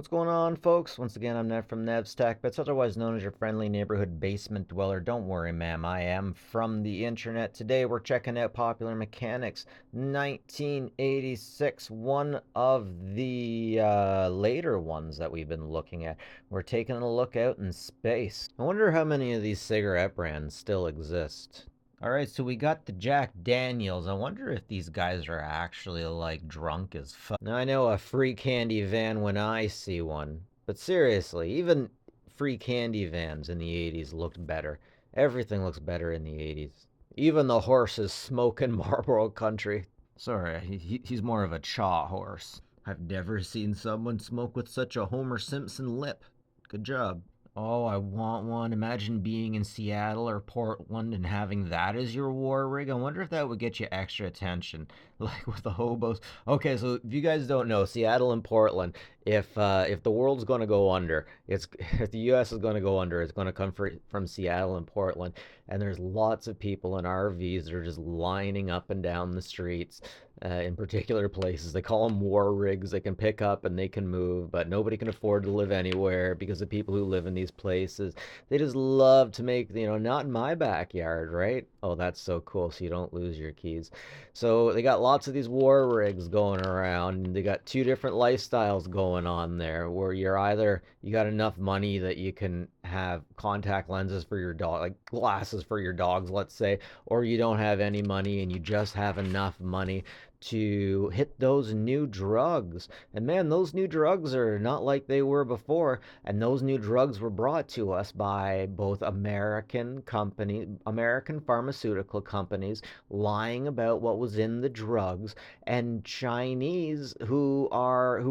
What's going on, folks? Once again, I'm Nev from Nev's Tech, but it's otherwise known as your friendly neighborhood basement dweller. Don't worry, ma'am, I am from the internet. Today, we're checking out Popular Mechanics 1986, one of the later ones that we've been looking at. We're taking a look out in space. I wonder how many of these cigarette brands still exist. Alright, so we got the Jack Daniels. I wonder if these guys are actually like drunk as fuck. Now I know a free candy van when I see one, but seriously, even free candy vans in the 80s looked better. Everything looks better in the 80s. Even the horses smoke in Marlboro Country. Sorry, he's more of a chaw horse. I've never seen someone smoke with such a Homer Simpson lip. Good job. Oh, I want one. Imagine being in Seattle or Portland and having that as your war rig. I wonder if that would get you extra attention, like with the hobos. Okay, so if you guys don't know, Seattle and Portland, if the world's going to go under, it's if the U.S. is going to go under, it's going to come from Seattle and Portland, and there's lots of people in RVs that are just lining up and down the streets. In particular places. They call them war rigs. They can pick up and they can move, but nobody can afford to live anywhere because the people who live in these places, they just love to make, not in my backyard, right? Oh, that's so cool. So you don't lose your keys. So they got lots of these war rigs going around. And they got two different lifestyles going on there where you got enough money that you can have contact lenses for your dog, like glasses for your dogs, let's say, or you don't have any money and you just have enough money to hit those new drugs. And man, those new drugs are not like they were before. And those new drugs were brought to us by both American pharmaceutical companies lying about what was in the drugs, and Chinese who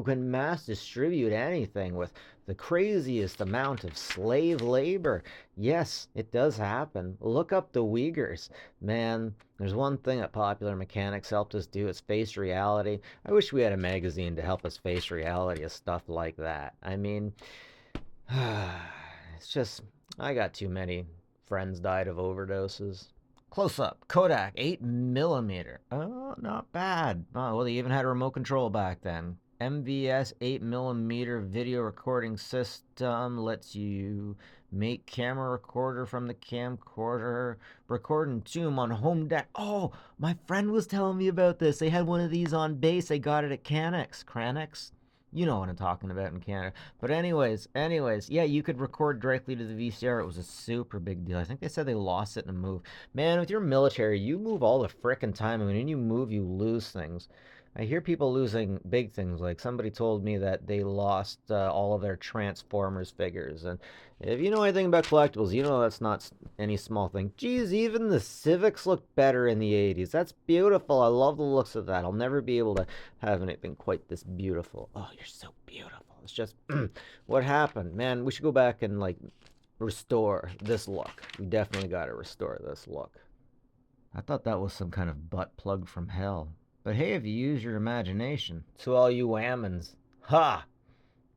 can mass distribute anything with the craziest amount of slave labor. Yes, it does happen. Look up the Uyghurs. Man, there's one thing that Popular Mechanics helped us do, is face reality. I wish we had a magazine to help us face reality of stuff like that. I mean, it's just, I got too many friends died of overdoses. Close up, Kodak 8mm. Oh, not bad. Oh, well, they even had a remote control back then. MVS 8mm video recording system lets you make camera recorder from the camcorder, record and zoom on home deck. Oh, my friend was telling me about this. They had one of these on base. They got it at Cranix. You know what I'm talking about in Canada. But anyways, yeah, you could record directly to the VCR. It was a super big deal. I think they said they lost it in a move. Man, with your military, you move all the frickin' time. I mean, when you move, you lose things. I hear people losing big things. Like somebody told me that they lost all of their Transformers figures. And if you know anything about collectibles, you know that's not any small thing. Geez, even the Civics look better in the 80s. That's beautiful. I love the looks of that. I'll never be able to have anything quite this beautiful. Oh, you're so beautiful. It's just, what happened? Man, we should go back and like restore this look. We definitely got to restore this look. I thought that was some kind of butt plug from hell. But hey, if you use your imagination. To all you whammons, ha!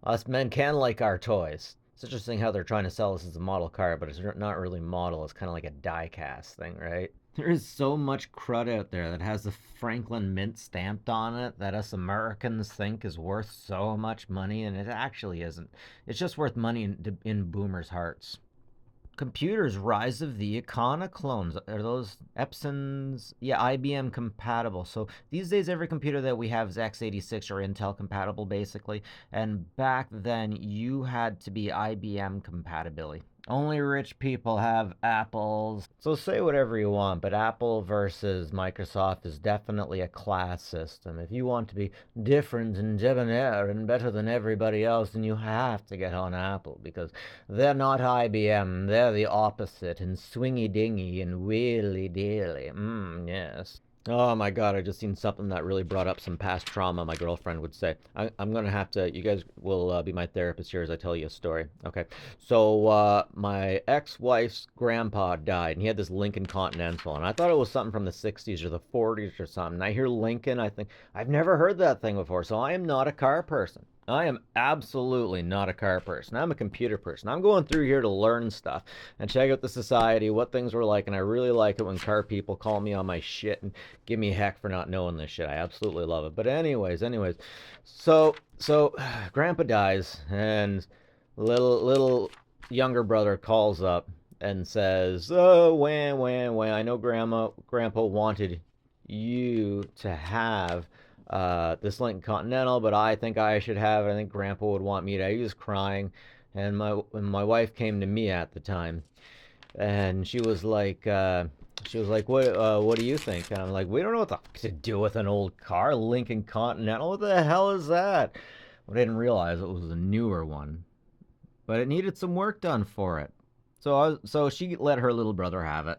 Us men can like our toys. It's interesting how they're trying to sell us as a model car, but it's not really model. It's kind of like a die-cast thing, right? There is so much crud out there that has the Franklin Mint stamped on it that us Americans think is worth so much money, and it actually isn't. It's just worth money in boomers' hearts. Computers, rise of the Econoclones. Are those Epson's? Yeah, IBM compatible. So these days, every computer that we have is x86 or Intel compatible, basically. And back then, you had to be IBM compatibility. Only rich people have Apples. So say whatever you want, but Apple versus Microsoft is definitely a class system. If you want to be different and debonair and better than everybody else, then you have to get on Apple, because they're not IBM. They're the opposite, and swingy dingy and wheelie dealy. Yes. Oh my god, I just seen something that really brought up some past trauma, my girlfriend would say. I'm gonna have to, you guys will be my therapist here as I tell you a story. Okay, so my ex-wife's grandpa died, and he had this Lincoln Continental, and I thought it was something from the 60s or the 40s or something. I hear Lincoln, I think, I've never heard that thing before, so I am not a car person. I am absolutely not a car person. I'm a computer person. I'm going through here to learn stuff and check out the society, what things were like, and I really like it when car people call me on my shit and give me heck for not knowing this shit. I absolutely love it. But anyways, so Grandpa dies and little younger brother calls up and says, "Oh, wham. I know Grandpa wanted you to have this Lincoln Continental, but I think I should have it. I think Grandpa would want me to." He was crying, and my wife came to me at the time, and she was like, what do you think? And I'm like, we don't know what the fuck to do with an old car, Lincoln Continental. What the hell is that? But I didn't realize it was a newer one, but it needed some work done for it. So she let her little brother have it.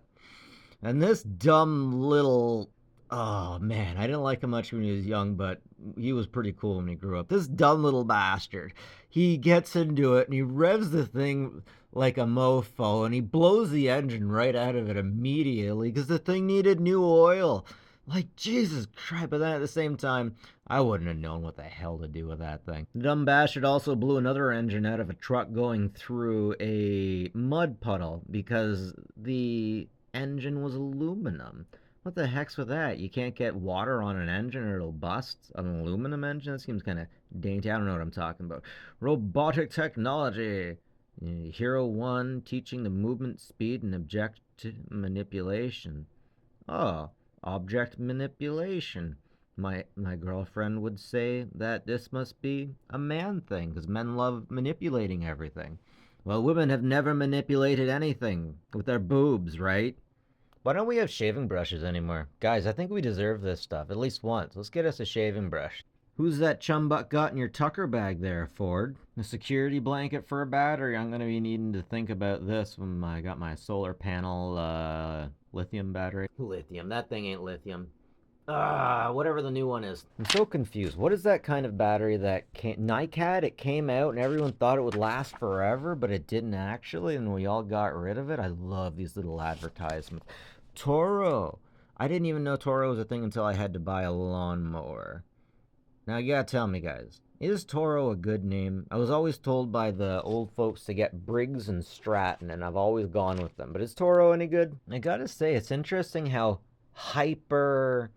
And this dumb little, oh man, I didn't like him much when he was young, but he was pretty cool when he grew up. This dumb little bastard, he gets into it and he revs the thing like a mofo and he blows the engine right out of it immediately because the thing needed new oil. Like, Jesus Christ, but then at the same time, I wouldn't have known what the hell to do with that thing. The dumb bastard also blew another engine out of a truck going through a mud puddle because the engine was aluminum. What the heck's with that? You can't get water on an engine or it'll bust? An aluminum engine? That seems kind of dainty. I don't know what I'm talking about. Robotic technology. Hero 1 teaching the movement, speed, and object manipulation. Oh, object manipulation. My girlfriend would say that this must be a man thing because men love manipulating everything. Well, women have never manipulated anything with their boobs, right? Why don't we have shaving brushes anymore? Guys, I think we deserve this stuff at least once. Let's get us a shaving brush. Who's that chumbuck got in your tucker bag there, Ford? A security blanket for a battery? I'm going to be needing to think about this when I got my solar panel lithium battery. Lithium. That thing ain't lithium. Whatever the new one is. I'm so confused. What is that kind of battery that came? NiCad? It came out and everyone thought it would last forever, but it didn't actually, and we all got rid of it. I love these little advertisements. Toro. I didn't even know Toro was a thing until I had to buy a lawnmower. Now you gotta tell me, guys, is Toro a good name? I was always told by the old folks to get Briggs and Stratton, and I've always gone with them. But is Toro any good? I gotta say, it's interesting how hyper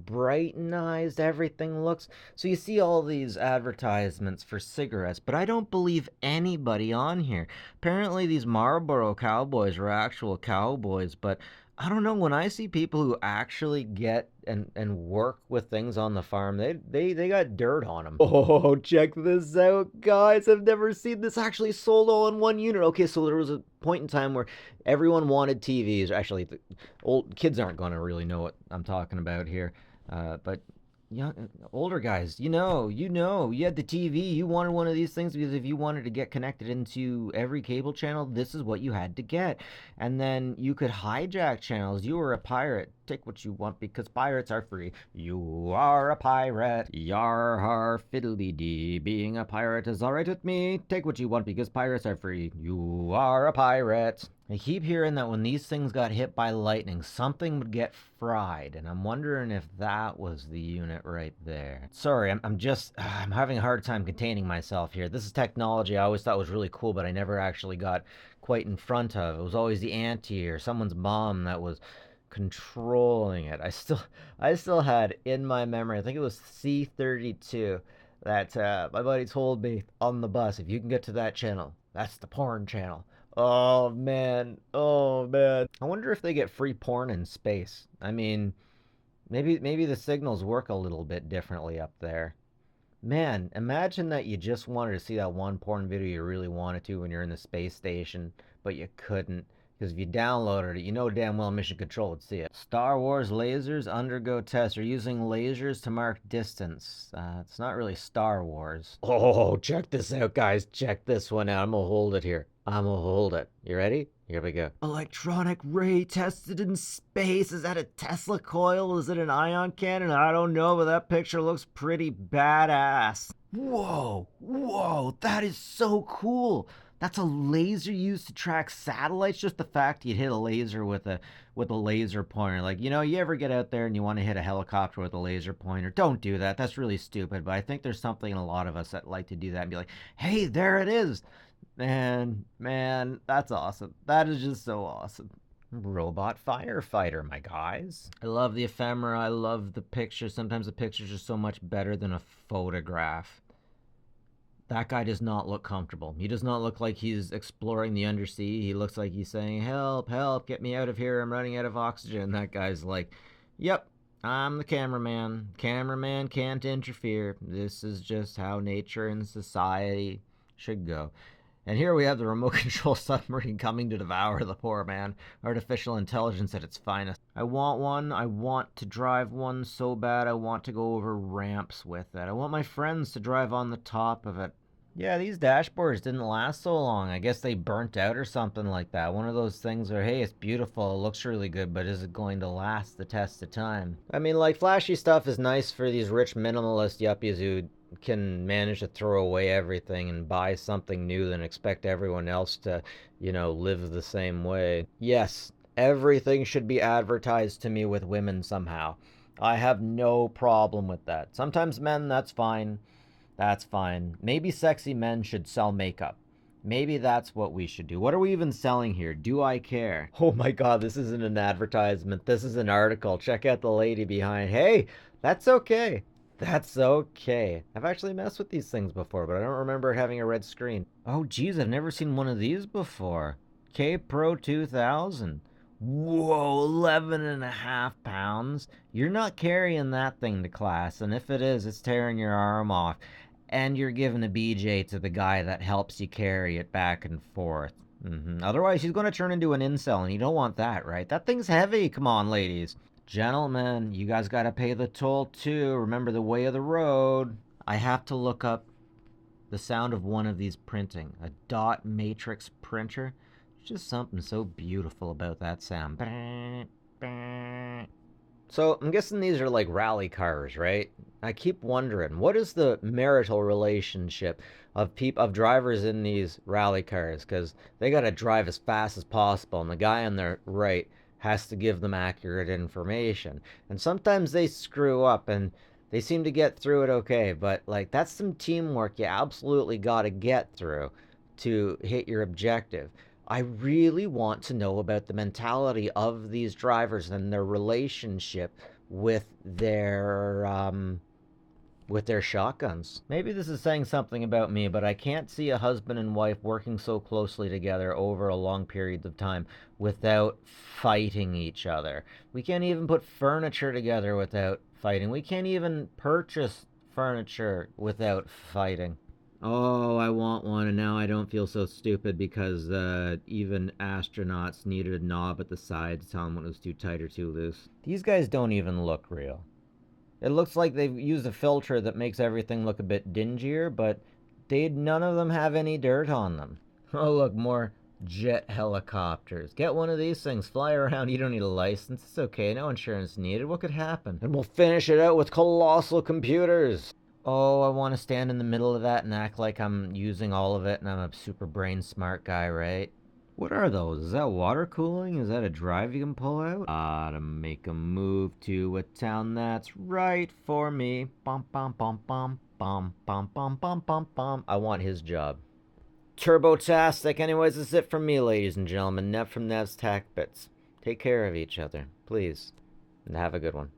brightenized everything looks. So you see all these advertisements for cigarettes, but I don't believe anybody on here. Apparently these Marlboro cowboys are actual cowboys, but I don't know, when I see people who actually get and work with things on the farm, they got dirt on them. Oh, check this out, guys. I've never seen this actually sold all in one unit. Okay, so there was a point in time where everyone wanted TVs. Actually, the old kids aren't going to really know what I'm talking about here. But young, older guys, you had the TV. You wanted one of these things because if you wanted to get connected into every cable channel, this is what you had to get. And then you could hijack channels. You were a pirate. Take what you want because pirates are free. You are a pirate. Yar har fiddly dee. Being a pirate is alright with me. Take what you want because pirates are free. You are a pirate. I keep hearing that when these things got hit by lightning, something would get fried, and I'm wondering if that was the unit right there. Sorry, I'm having a hard time containing myself here. This is technology I always thought was really cool, but I never actually got quite in front of. It was always the auntie or someone's mom that was controlling it. I still had in my memory, I think it was C32, that my buddy told me on the bus, if you can get to that channel, that's the porn channel. Oh man, oh man. I wonder if they get free porn in space. I mean, maybe the signals work a little bit differently up there. Man, imagine that you just wanted to see that one porn video you really wanted to when you're in the space station, but you couldn't. Because if you downloaded it, you know damn well Mission Control would see it. Star Wars lasers undergo tests. Are using lasers to mark distance. It's not really Star Wars. Oh, check this out, guys. Check this one out. I'm gonna hold it here. I'm gonna hold it. You ready? Here we go. Electronic ray tested in space. Is that a Tesla coil? Is it an ion cannon? I don't know, but that picture looks pretty badass. Whoa, that is so cool. That's a laser used to track satellites. Just the fact you'd hit a laser with a laser pointer. Like, you know, you ever get out there and you want to hit a helicopter with a laser pointer? Don't do that. That's really stupid. But I think there's something in a lot of us that like to do that and be like, hey, there it is. Man, that's awesome. That is just so awesome. Robot firefighter, my guys. I love the ephemera. I love the pictures. Sometimes the pictures are so much better than a photograph. That guy does not look comfortable. He does not look like he's exploring the undersea. He looks like he's saying, help, help, get me out of here. I'm running out of oxygen. That guy's like, yep, I'm the cameraman. Cameraman can't interfere. This is just how nature and society should go. And here we have the remote control submarine coming to devour the poor man. Artificial intelligence at its finest. I want one. I want to drive one so bad. I want to go over ramps with it. I want my friends to drive on the top of it. Yeah, these dashboards didn't last so long. I guess they burnt out or something like that. One of those things where, hey, it's beautiful, it looks really good, but is it going to last the test of time? I mean, like, flashy stuff is nice for these rich minimalist yuppies who can manage to throw away everything and buy something new and expect everyone else to, live the same way. Yes, everything should be advertised to me with women somehow. I have no problem with that. Sometimes men, that's fine. That's fine. Maybe sexy men should sell makeup. Maybe that's what we should do. What are we even selling here? Do I care? Oh my god, this isn't an advertisement. This is an article. Check out the lady behind. Hey, that's okay. That's okay. I've actually messed with these things before, but I don't remember having a red screen. Oh geez, I've never seen one of these before. K Pro 2000. Whoa, 11.5 pounds. You're not carrying that thing to class, and if it is, it's tearing your arm off. And you're giving a BJ to the guy that helps you carry it back and forth. Otherwise, he's going to turn into an incel, and you don't want that, right? That thing's heavy. Come on, ladies. Gentlemen, you guys got to pay the toll, too. Remember the way of the road. I have to look up the sound of one of these printing. A dot matrix printer. Just something so beautiful about that sound. So I'm guessing these are like rally cars, right? I keep wondering, what is the marital relationship of drivers in these rally cars? Because they got to drive as fast as possible, and the guy on their right has to give them accurate information. And sometimes they screw up, and they seem to get through it okay. But like, that's some teamwork you absolutely got to get through to hit your objective. I really want to know about the mentality of these drivers and their relationship with their shotguns. Maybe this is saying something about me, but I can't see a husband and wife working so closely together over a long period of time without fighting each other. We can't even put furniture together without fighting. We can't even purchase furniture without fighting. Oh, I want one, and now I don't feel so stupid because even astronauts needed a knob at the side to tell them when it was too tight or too loose. These guys don't even look real. It looks like they've used a filter that makes everything look a bit dingier, but none of them have any dirt on them. Oh, look, more jet helicopters. Get one of these things, fly around. You don't need a license. It's okay, no insurance needed. What could happen? And we'll finish it out with colossal computers. Oh, I want to stand in the middle of that and act like I'm using all of it and I'm a super brain smart guy, right? What are those? Is that water cooling? Is that a drive you can pull out? To make a move to a town that's right for me. Bum bum bum bum bum bum bum bum bum bum. I want his job. Turbo-tastic. Anyways, that's it from me, ladies and gentlemen. Nev from Nev's Tech Bits. Take care of each other, please. And have a good one.